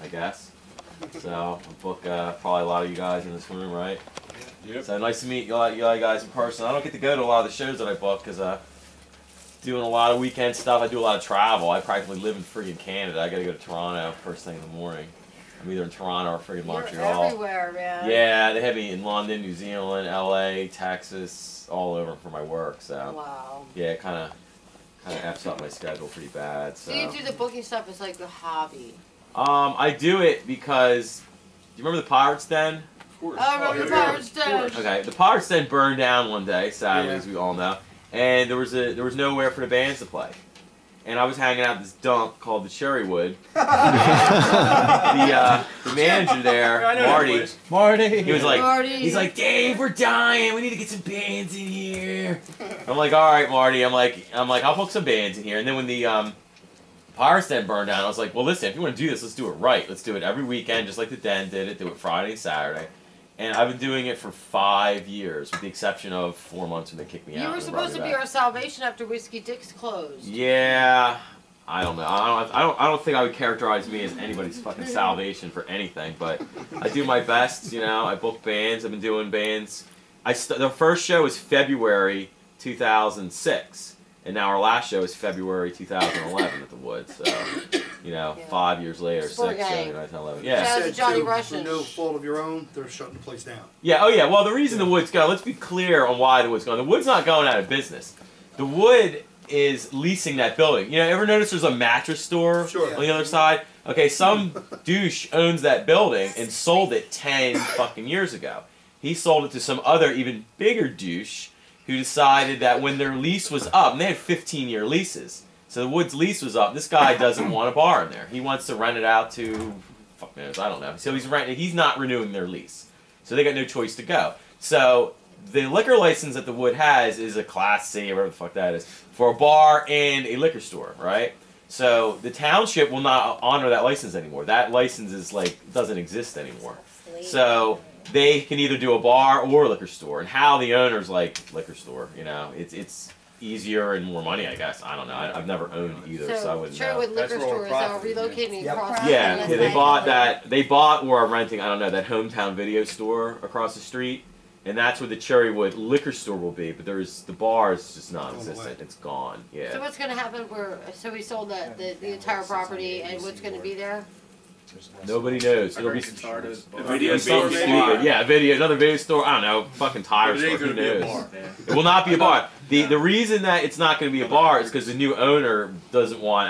I guess. So I'll book probably a lot of you guys in this room, right? Yep. So nice to meet you guys in person. I don't get to go to a lot of the shows that I book because doing a lot of weekend stuff. I do a lot of travel. I practically live in friggin' Canada. I got to go to Toronto first thing in the morning. I'm either in Toronto or friggin' Montreal. You're everywhere, man. Yeah, they have me in London, New Zealand, LA, Texas, all over for my work. So wow. yeah, it kind of f's up my schedule pretty bad. So you do the booking stuff as like a hobby? I do it because do you remember the Pirates Den? Of course. I remember the Pirates Den. Okay, the Pirates Den burned down one day, sadly, as we all know, and there was nowhere for the bands to play. And I was hanging out at this dump called the Cherrywood. The manager there, Marty, he was like, he's like, Dave, we're dying. We need to get some bands in here. I'm like, all right, Marty. I'm like, I'll book some bands in here. And then when the Pirates Den burned down, I was like, well, listen, if you want to do this, let's do it right. Let's do it every weekend, just like the Den did it. Do it Friday and Saturday. And I've been doing it for 5 years, with the exception of 4 months when they kicked me out. You were supposed to be our salvation after Whiskey Dick's closed. Yeah, I don't know. I don't think I would characterize me as anybody's fucking salvation for anything. But I do my best. You know, I book bands. I've been doing bands. The first show was February 2006, and now our last show is February 2011 at the Woods. So. You know, 5 years later, 6, 7, 8, 9, 10, 11. Yeah. Shout out to Johnny Russian. For no fault of your own, they're shutting the place down. Yeah, oh yeah. Well, the reason the Wood's go, let's be clear on why the Wood's going. The Wood's not going out of business. The Wood is leasing that building. You know, ever notice there's a mattress store on the other side? Okay, some douche owns that building and sold it 10 fucking years ago. He sold it to some other even bigger douche who decided that when their lease was up, and they had 15-year leases, so the Woods lease was up. This guy doesn't want a bar in there. He wants to rent it out to, fuck knows, I don't know. So he's not renewing their lease. So they got no choice to go. So the liquor license that the Wood has is a Class C, or whatever the fuck that is, for a bar and a liquor store, right? So the township will not honor that license anymore. That license is doesn't exist anymore. So they can either do a bar or a liquor store. And how the owners like liquor store, you know, it's easier and more money, I guess. I don't know. I've never owned either, so I wouldn't know. Sherwood Liquor Store is now relocating across. Yeah, they bought that. They bought or are renting. I don't know, that Hometown Video Store across the street, and that's where the Cherrywood Liquor Store will be. But the bar is just non-existent. It's gone. Yeah. So what's going to happen? So we sold the entire property, and what's going to be there? Nobody knows. It'll be a video store, stupid. Yeah, another video store. I don't know, fucking tire store. Who knows? It will not be a bar. The reason that it's not going to be a bar is because the new owner doesn't want.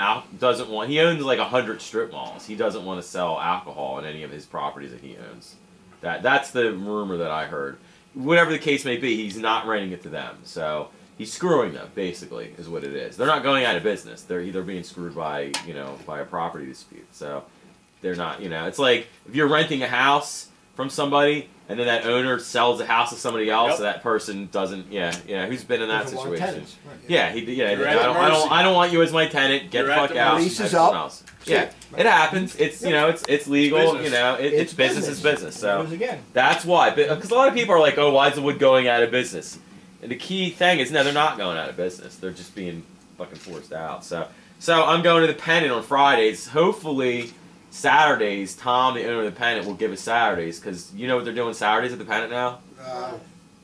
He owns like 100 strip malls. He doesn't want to sell alcohol in any of his properties that he owns. That's the rumor that I heard. Whatever the case may be, he's not renting it to them. So he's screwing them, basically, is what it is. They're not going out of business. They're being screwed by by a property dispute. So. They're not, it's like if you're renting a house from somebody and then that owner sells the house to somebody else, so that person doesn't, who's been in that situation? I don't want you as my tenant. Get the fuck out. Lease is up. Yeah, it happens. It's it's legal. It's business is business. So that's why. Because a lot of people are like, oh, why is the Wood going out of business? And the key thing is, no, they're not going out of business. They're just being fucking forced out. So I'm going to the Pennant on Fridays. Hopefully. Saturdays, Tom, the owner of the Pennant, will give us Saturdays, because you know what they're doing Saturdays at the Pennant now?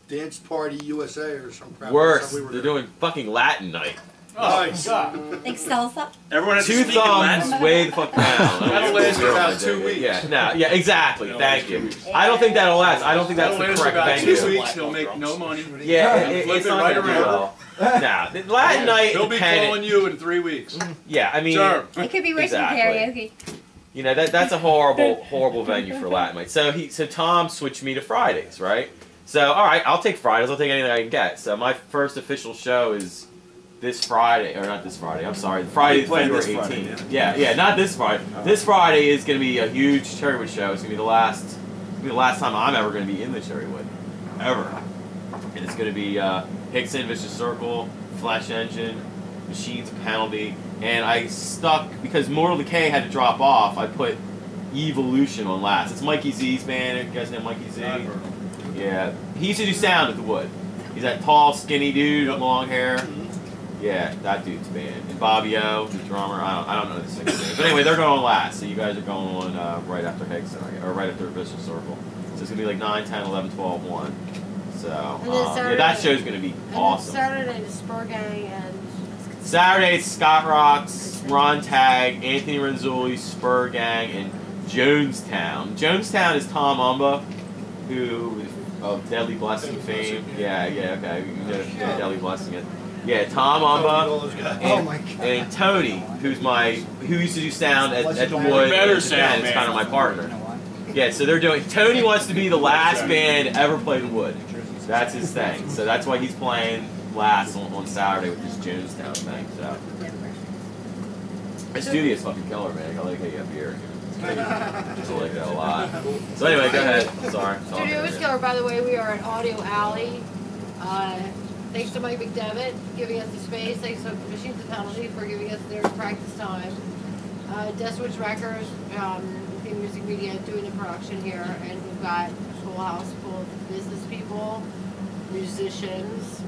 Dance Party USA or some crap. Worse, they're doing fucking Latin night. Oh, nice. Like salsa? Everyone has two thumbs way the fuck down. That'll last about 2 weeks. Yeah, exactly. Thank you. I don't think that'll last. I don't think that's the correct thing. 2 weeks, he'll make no money. Yeah, it's not right going to do well. Nah, Latin night he'll be calling you in 3 weeks. Yeah, I mean... It could be worse than karaoke. You know, that's a horrible venue for Latin night. So Tom switched me to Fridays, right? So, all right, I'll take Fridays. I'll take anything I can get. So my first official show is this Friday, or not this Friday. I'm sorry, Friday, February 18th. Yeah, not this Friday. This Friday is going to be a huge Cherrywood show. It's going to be the last time I'm ever going to be in the Cherrywood, ever. And it's going to be Hickson, Vicious Circle, Flesh Engine, Machines Penalty, and I stuck because Mortal Decay had to drop off. I put Evolution on last. It's Mikey Z's band. You guys know Mikey Z? Yeah, he used to do sound at the Wood. He's that tall, skinny dude with long hair. Yeah, that dude's band. And Bobby O, the drummer. I don't know the singer's name. But anyway, they're going last. So you guys are going on right after Higson, or right after Vicious Circle. So it's gonna be like 9, 10, 11, 12, 1. So yeah, that show's gonna be awesome. Saturday is Spur Gang and. Saturday, Scott Rocks, Ron Tag, Anthony Renzulli, Spur Gang, and Jonestown. Jonestown is Tom Umba, who of Deadly Blessing fame. Yeah, okay. You know Deadly Blessing is. Yeah, Tom Umba and Tony, who used to do sound at the Wood. Better sound, is kind of my partner. Yeah, so they're doing. Tony wants to be the last band ever played in Wood. That's his thing. So that's why he's playing last on Saturday with this Jonestown thing. So the studio's fucking killer, man. I like how you have beer. I like that a lot. So anyway, go ahead. Sorry. Studio is killer. By the way, we are at Audio Alley. Thanks to Mike McDevitt giving us the space. Thanks to Machines and Penalty for giving us their practice time. Deathswitch Records, the music media doing the production here, and we've got a full house full of business people, musicians,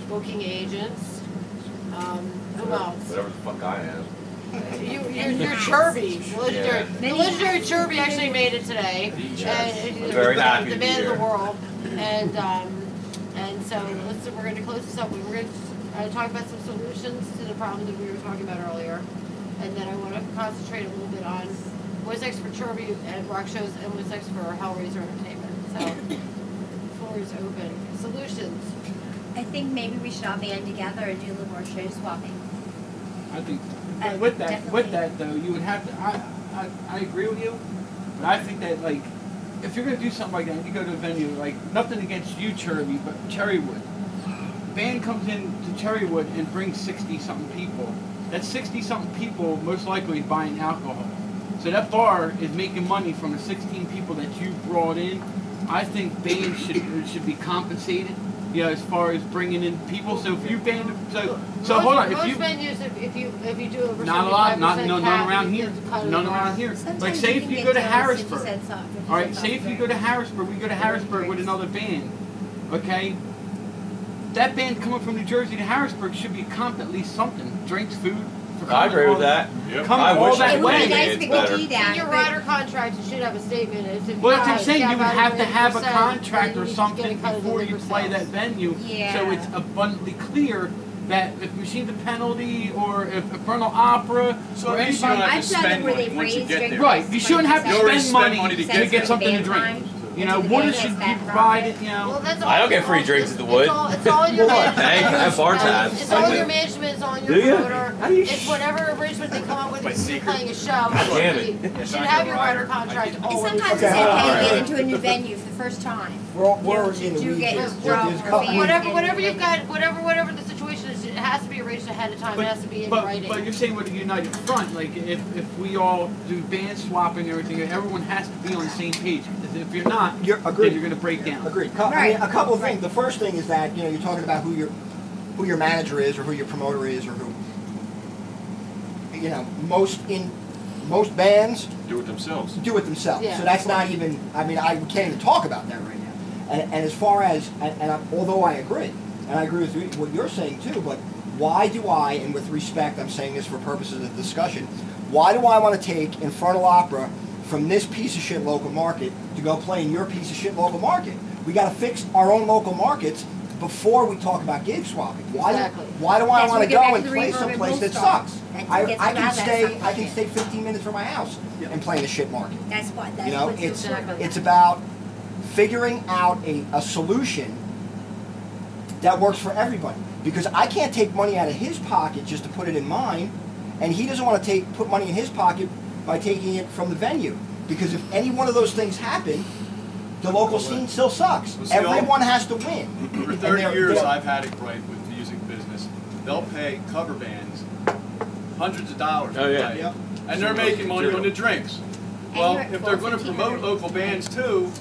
booking agents. Who else? Whatever the fuck I am. You're Chirby. The legendary Chirby actually made it today. I'm very happy the man of the world. And so we're going to close this up. We're going to talk about some solutions to the problem that we were talking about earlier. And then I want to concentrate a little bit on what's next for Chirby and rock shows and what's next for Hellraiser Entertainment. So the floor is open. Solutions. I think maybe we should all band together and do a little more show swapping. I think with that though, you would have to. I agree with you, but I think that like if you're gonna do something like that, you go to a venue like nothing against you, Chirby, but Cherrywood. Band comes in to Cherrywood and brings 60-something people. That 60-something people most likely is buying alcohol. So that bar is making money from the 16 people that you brought in. I think bands should be compensated. Yeah, as far as bringing in people. So if you band, so hold on. Most venues, if you do over not a lot, none around here. None around here. Like say if you go to Harrisburg. All right, say if you go to Harrisburg, we go to Harrisburg with another band. Okay. That band coming from New Jersey to Harrisburg should be comped at least something. Drinks, food. I agree with that. Come I all wish that It would way. be nice if it could do that. In your rider contract, you should have a statement. Well, that's what I'm saying. You would have to have a contract or something before you play that venue, so it's abundantly clear that if Machine the Penalty or if Infernal Opera So or at least you don't anybody, have to spend money once you get there. right, you shouldn't have to You already spend spend money money to get something to drink. You know, water should be provided. You know. Well, that's all I don't get free drinks at the Wood. It's all in your management. Hey, I have bar tabs. It's all in your management. It's all in your Do you? promoter. It's whatever arrangement they come up with. If you're playing a show, damn it. you should have your rider contract And always. sometimes it's okay to get into a new venue for the first time. We're in the Do get weeds. drunk There's a or couple- band Whatever and- you've got, whatever the situation is, it has to be arranged ahead of time. It has to be in writing. But you're saying with a united front, like if we all do band swapping and everything, everyone has to be on the same page. Because if you're not, then you're going to break down. Agreed. I mean, a couple of things. The first thing is that you're talking about who your manager is or who your promoter is or who most bands Do it themselves. do it themselves. Yeah. So that's not even. I mean, I can't even talk about that right now. And as far as although I agree, and I agree with what you're saying too, but why do I, and with respect, I'm saying this for purposes of discussion, why do I want to take Infernal Opera from this piece of shit local market to go play in your piece of shit local market? We got to fix our own local markets before we talk about gig swapping. Why do I That's want where to we get go back and to the play reverb someplace and that bull sucks? stop. That I gets can around that stay. stuff I can like stay it. 15 minutes from my house and play in a shit market. That's what. That's You know, what's it's about figuring out a solution that works for everybody. Because I can't take money out of his pocket just to put it in mine, and he doesn't want to put money in his pocket by taking it from the venue. Because if any one of those things happen, the local scene still sucks. Well, see, Everyone has to win. For 30 years, I've had it right with the music business. They'll pay cover bands hundreds of dollars to play. Yep. And they're making money on the drinks. Well, you're at if they're going to 1,500 promote local bands too,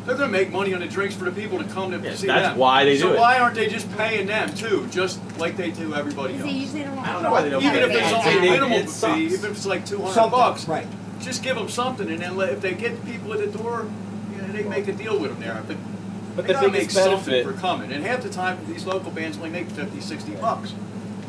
they're going to make money on the drinks for the people to come to see that's them. why they do So it. why aren't they just paying them too, just like they do everybody They else? usually don't. I don't know why they don't Even if pay it's bands. only It minimal sucks. fee, even if it's like $200 Something, bucks, right. just give them something, and then if they get people at the door, they make a deal with them there. But they the gotta make biggest something benefit, for coming. And half the time, these local bands only make $50, $60.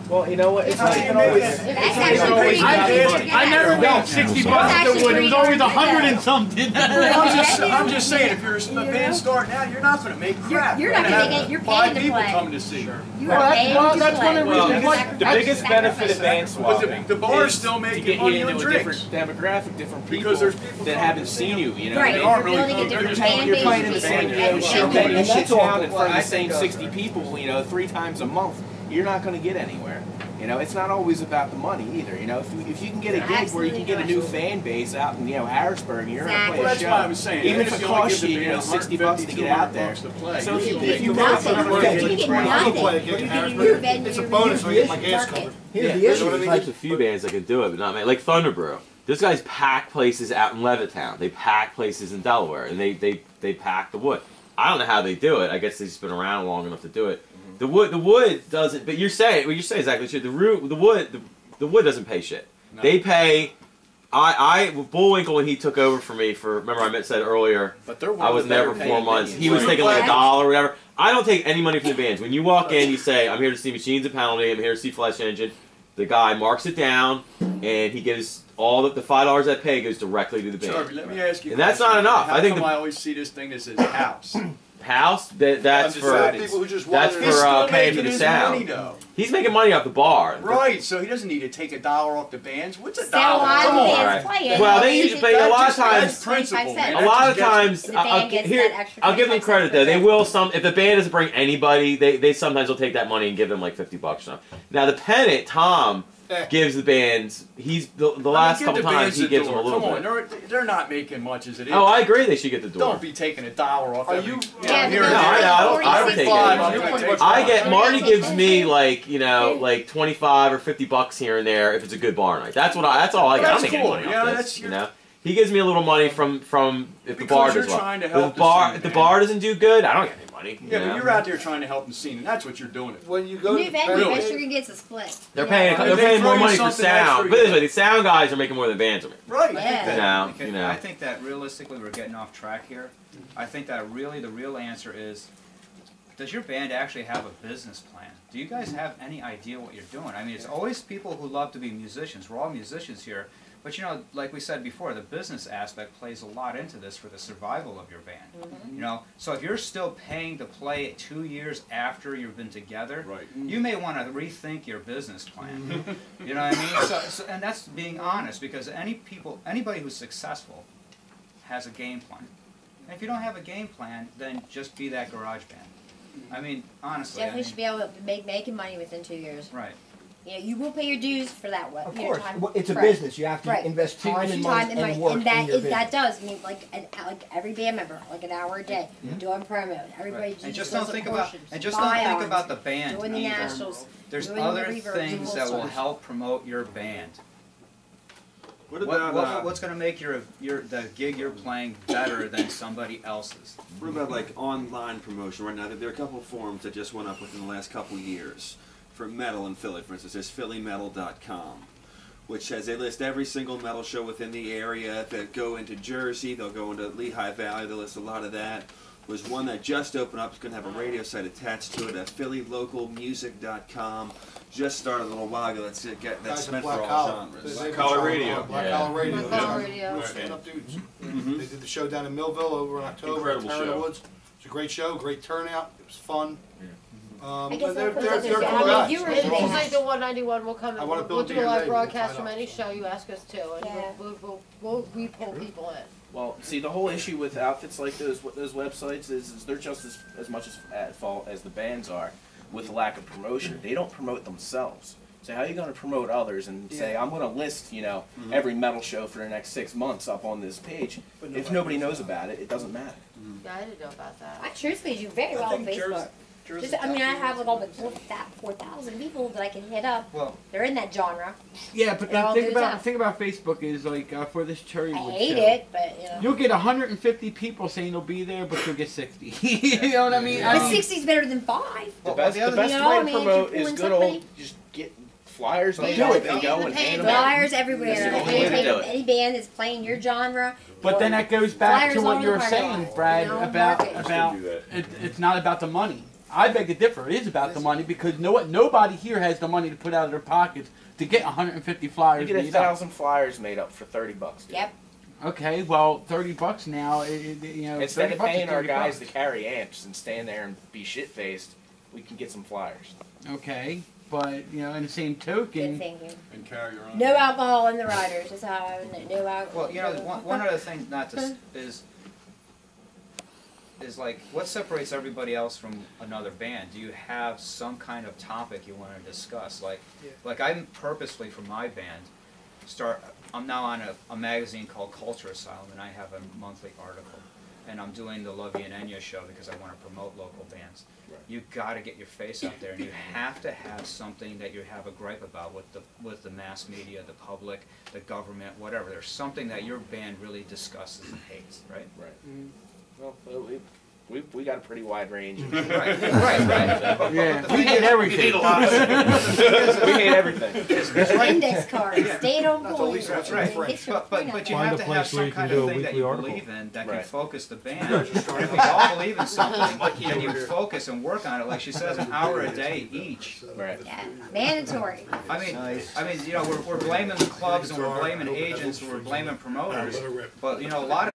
Well, you know what? It's not even maybe always. it's I never made 60 bucks at the wood. It was always 100 and something. I'm just saying, if you're a band starting out, you're not going to make crap. You're not going to make it. You're paying to people play. coming to see. You are paying to play. That's one of the reasons. The biggest benefit of band swapping the bar is is still to making get money you on into a drinks. different demographic, different people, Because there's people that haven't seen you. You know, Right, they you're aren't building really. a different You're fan base. playing in the same show, And playing in shit that's all. town in front of the I same think, 60 people. You know, 3 times a month. You're not going to get anywhere. You know, it's not always about the money either. You know, if you can get a gig where you can get a new fan base out in Harrisburg, and you're going to play Well, a that's show. why I was saying, Even if if it you only costs give the you, band 60 bucks to get out there. $150 to play, So if you get make nothing. it You get I nothing. can play a gig in You Harrisburg. your venue, It's a your bonus when I get my music gas market. covered. Here's the There's issue. It's like, a few bands that can do it, but not many. Like Thunderbrew. Those guys pack places out in Levittown. They pack places in Delaware, and they pack the wood. I don't know how they do it. I guess they've just been around long enough to do it. The wood doesn't. But you're saying what you're saying is exactly true. The wood doesn't pay shit. No. They pay. Bullwinkle, when he took over for me remember I said earlier, But they're I was there for 4 months. He was taking like $1 or whatever. I don't take any money from the bands. When you walk in, you say, I'm here to see Machines and Penalty, I'm here to see Flesh Engine. The guy marks it down, and he gives all the $5 I pay goes directly to the band. Charlie, let me ask you. And that's not enough. How I think come I always see this thing that says house. House, that's for people who just that's want for still paying for making the his sound. money, though. He's making money off the bar. Right, so he doesn't need to take $1 off the bands. What's $1? So a lot of Come on. bands play it. Well, they usually pay a lot of That's times. principle, man. A lot of times, The band gets that extra I'll give them 25 credit though. cents. They will if the band doesn't bring anybody, they sometimes will take that money and give them like $50 or something. Now the pennant, Tom gives the bands. He's the last couple times he gives them a little bit. Come on, they're not making much as it is. Oh, I agree. They should get the door. Don't be taking $1 off. Are every, you- Yeah, here but and No, there. I don't take $45, I get Marty gives me like like 25 or $50 here and there if it's a good bar night. That's all I get. I That's don't make any cool. money Yeah, off that's this. your- You know, he gives me a little money from if the Because bar you're does well. trying to If help the bar the if the scene, bar doesn't do good, I don't get any money. Yeah, but you're out there trying to help the scene, and that's what you're doing. When you go New to venue, Really? best you're gonna get is a split. They're Yeah. paying more throw money you for something sound. extra, But this yeah. way, the sound guys are making more than bands are making. Right. Yeah. You know. I think that realistically we're getting off track here. I think that really the real answer is, does your band actually have a business plan? Do you guys have any idea what you're doing? I mean, it's always people who love to be musicians. We're all musicians here. But you know, like we said before, the business aspect plays a lot into this for the survival of your band. You know, so if you're still paying to play 2 years after you've been together, Right. you may want to rethink your business plan. You know what I mean? So, and that's being honest, because anybody who's successful has a game plan. And if you don't have a game plan, then just be that garage band. I mean, honestly. Definitely should be able to making money within 2 years. Right. You know, you will pay your dues for that. of you know, course, time. well, it's a Right. business. You have to Right. invest time and money and money, work and in that your is, business. that does mean like every band member, like an hour a day, doing promo. Everybody And just does don't the think about portions, and just don't think buy-ons, about the band doing the either. nationals. There's doing the other reverb, things the that whole will service. help promote your band. What about What's going to make the gig you're playing better than somebody else's? What about like online promotion right now? There are a couple of forums that just went up within the last couple of years for metal in Philly. For instance, there's phillymetal.com, which says they list every single metal show within the area. They go into Jersey, they'll go into Lehigh Valley, they'll list a lot of that. There's one that just opened up. It's going to have a radio site attached to it at phillylocalmusic.com. Just started a little while ago. That's meant for all genres. Black Collar Radio. Black Yeah. Collar Radio. Black Collar Radio. They're stand-up dudes. They did the show down in Millville over in October Incredible at Terra in the show. Woods. It's a great show, great turnout. It was fun. I guess But they're that's cool how many guys. viewers It's do they like have? the 191 will come I and wanna we'll build do the a live DNA, broadcast we'll from find any show you ask us to, and Yeah. we'll re-pull people in. Well, see, the whole issue with outfits like those websites is they're just as much at fault as the bands are with the lack of promotion. They don't promote themselves. So how are you going to promote others and say, I'm going to list, every metal show for the next 6 months up on this page? If nobody knows about it, it doesn't matter. Yeah, I didn't know about that. I truthfully do very well on Facebook. I mean, I have like all but 4,000 people that I can hit up. Well, They're in that genre. Yeah, but They're all the dudes thing out. about Facebook is like for this Cherry I Wood hate show, it, but you know. you'll get 150 people saying they'll be there, but you'll get 60. You know what I mean? But 60's better than 5. The best you know, way I to mean, if promote you're is pulling good somebody- old, just get flyers made Do up it. and go and hand them out. Flyers everywhere. That's the If only way to anything- do it. any band that's playing your genre. But then that goes back Flyers to all what over you were the parking saying, lot, Brad, you know, about market. it's not about the money. I beg to differ. It is about the money because nobody here has the money to put out of their pockets to get 150 flyers. You get 1,000 flyers made up for $30. Dude. Yep. Okay, well, $30 now. You know, instead of paying our guys to carry amps and stand there and be shit faced, we can get some flyers. Okay, but you know, in the same token, Good thinking. And carry your own. No alcohol in the riders. Is how no alcohol. Well, you know, one other thing not to is like what separates everybody else from another band? Do you have some kind of topic you want to discuss? Like I'm purposely for my band I'm now on a magazine called Culture Asylum, and I have a monthly article, and I'm doing the Lovey and Enya show because I want to promote local bands. Right. You got to get your face out there, and you have to have something that you have a gripe about with the mass media, the public, the government, whatever. There's something that your band really discusses and hates, right? Right. Well, we got a pretty wide range. Right. Yeah, we hate everything. We need a lot of we hate everything. Index cards, stayed on point. That's right. But you have to have some kind of thing that you believe in that can focus the band. If we all believe in something, then you focus and work on it. Like she says, an hour a day each. Right. Yeah, mandatory. I mean, you know, we're blaming the clubs and we're blaming agents and we're blaming promoters, but you know, a lot of